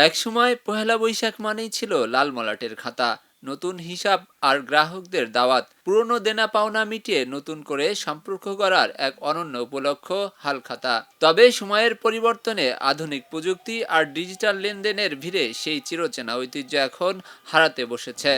একসময় পহেলা বৈশাখ মানেই ছিল লাল মলাটের খাতা, নতুন হিসাব আর গ্রাহকদের দাওয়াত, পুরনো দেনা পাওনা মিটিয়ে নতুন করে সম্পর্ক করার এক অনন্য উপলক্ষ হালখাতা। তবে সময়ের পরিবর্তনে আধুনিক প্রযুক্তি আর ডিজিটাল লেনদেনের ভিড়ে সেই চিরচেনা ঐতিহ্য এখন হারাতে বসেছে।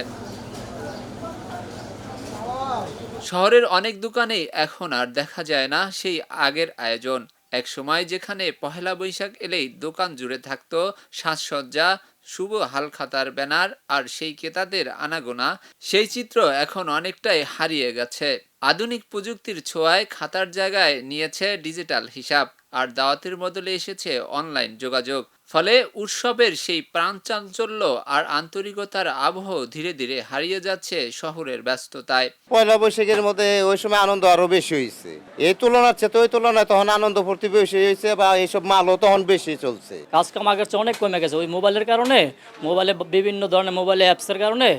শহরের অনেক দোকানেই এখন আর দেখা যায় না সেই আগের আয়োজন। এক সময় যেখানে পহেলা বৈশাখ এলেই দোকান জুড়ে থাকতো সাজসজ্জা, শুভ হালখাতার ব্যানার আর সেই ক্রেতাদের আনাগোনা, সেই চিত্র এখন অনেকটাই হারিয়ে গেছে। আধুনিক প্রযুক্তির ছোঁয়ায় খাতার জায়গায় নিয়েছে ডিজিটাল হিসাব, আর দাওয়াতের বদলে এসেছে অনলাইন যোগাযোগ। ফলে উৎসবের সেই প্রাণচাঞ্চল্য আর আন্তরিকতার আবহ ধীরে ধীরে হারিয়ে যাচ্ছে শহরের ব্যস্ততায়। পয়লা বৈশাখের মধ্যে ওই সময় আনন্দ আরো বেশি হয়েছে, এই তুলনার চেয়ে ওই তুলনায় তখন আনন্দ ফুর্তি বেশি হয়েছে, বা এইসব মালও তখন বেশি চলছে। কাজ কাম আগের চেয়ে অনেক কমে গেছে ওই মোবাইলের কারণে, মোবাইলে বিভিন্ন ধরনের মোবাইলে অ্যাপসের কারণে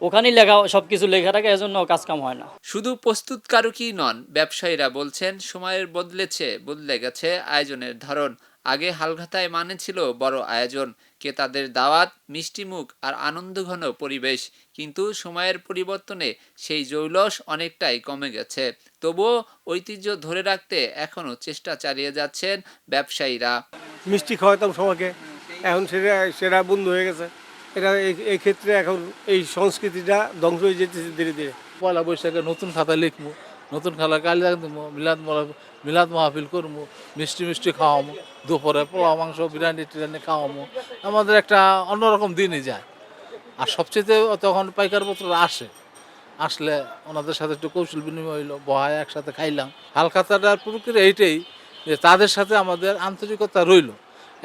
ওখানেই লেখা সবকিছু লেখা থাকে, এজন্য কাজ কাম হয় না। শুধু প্রস্তুতকারকই নন, ব্যবসায়ীরা বলছেন সময়ের বদলে গেছে আয়োজনের ধরন। আগে হালখাতায় মানে ছিল বড় আয়োজন, ক্রেতাদের দাওয়াত, মিষ্টিমুখ আর আনন্দঘন পরিবেশ। কিন্তু সময়ের পরিবর্তনে সেই জৌলস অনেকটাই কমে গেছে। তবুও ঐতিহ্য ধরে রাখতে এখনো চেষ্টা চালিয়ে যাচ্ছেন ব্যবসায়ীরা। মিষ্টি খাওয়াতাম সবাইকে, এখন সেটা সেটা বন্ধ হয়ে গেছে। এটা এই ক্ষেত্রে এখন এই সংস্কৃতিটা ধ্বংস হয়ে যেতেছে ধীরে ধীরে। পয়লা বৈশাখে নতুন খাতা লিখবো, নতুন খাতা কালি দেবো, মিলাদ মাহফিল করবো, মিষ্টি খাওয়াবো, দুপুরে পোলাও মাংস বিরিয়ানি টিরিয়ানি খাওয়াবো। আমাদের একটা অন্যরকম দিনই যায়। আর সবচেয়ে তখন পাইকারপত্র আসলে ওনাদের সাথে একটু কৌশল বিনিময় হইলো, বহায় একসাথে খাইলাম। হালখাতাটার প্রক্রিয়া এইটাই যে তাদের সাথে আমাদের আন্তরিকতা রইলো।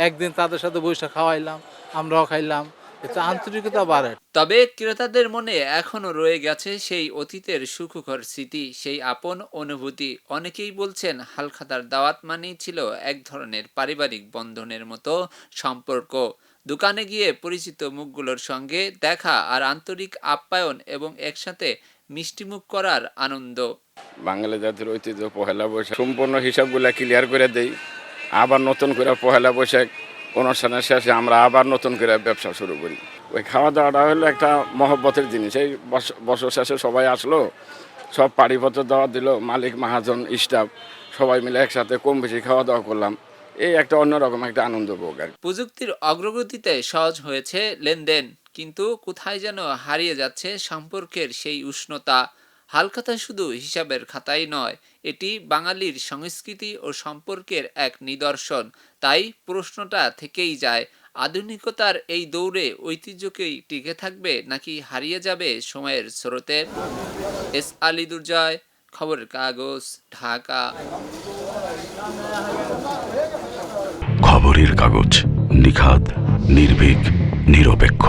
একদিন তাদের সাথে বৈশাখ খাওয়াইলাম, আমরাও খাইলাম, এতে আন্তরিকতা বাড়ে। তবে ক্রেতাদের মনে এখনো রয়ে গেছে সেই অতীতের সুখকর স্মৃতি, সেই আপন অনুভূতি। অনেকেই বলছেন হালখাতার দাওয়াত মানেই ছিল এক ধরনের পারিবারিক বন্ধনের মতো সম্পর্ক। দোকানে গিয়ে পরিচিত মুখগুলোর সঙ্গে দেখা আর আন্তরিক আপ্যায়ন এবং একসাথে মিষ্টিমুখ করার আনন্দ। বাঙালি জাতির ঐতিহ্য পহেলা বৈশাখ সম্পূর্ণ হিসাবগুলা ক্লিয়ার করে দেই, আবার নতুন করে পহেলা বৈশাখ অনুষ্ঠানের শেষে আমরা আবার নতুন করে ব্যবসা শুরু করি। ওই খাওয়া দাওয়াটা হলো একটা মহব্বতের জিনিস। এই বছর শেষে সবাই আসলো, সব পাড়িপত্র দাওয়া দিল, মালিক মহাজন স্টাফ সবাই মিলে একসাথে কম বেশি খাওয়া দাওয়া করলাম। এই একটা অন্যরকম একটা আনন্দ ভোগ আর। প্রযুক্তির অগ্রগতিতে সহজ হয়েছে লেনদেন, কিন্তু কোথায় যেন হারিয়ে যাচ্ছে সম্পর্কের সেই উষ্ণতা। হালখাতা শুধু হিসাবের খাতাই নয়, এটি বাঙালির সংস্কৃতি ও সম্পর্কের এক নিদর্শন। তাই প্রশ্নটা থেকেই যায়, আধুনিকতার এই দৌড়ে ঐতিহ্যকেই টিকে থাকবে নাকি হারিয়ে যাবে সময়ের স্রোতে? আলী দুর্জয়, খবরের কাগজ, ঢাকা। খবরের কাগজ, নিখাদ, নির্ভীক, নিরপেক্ষ।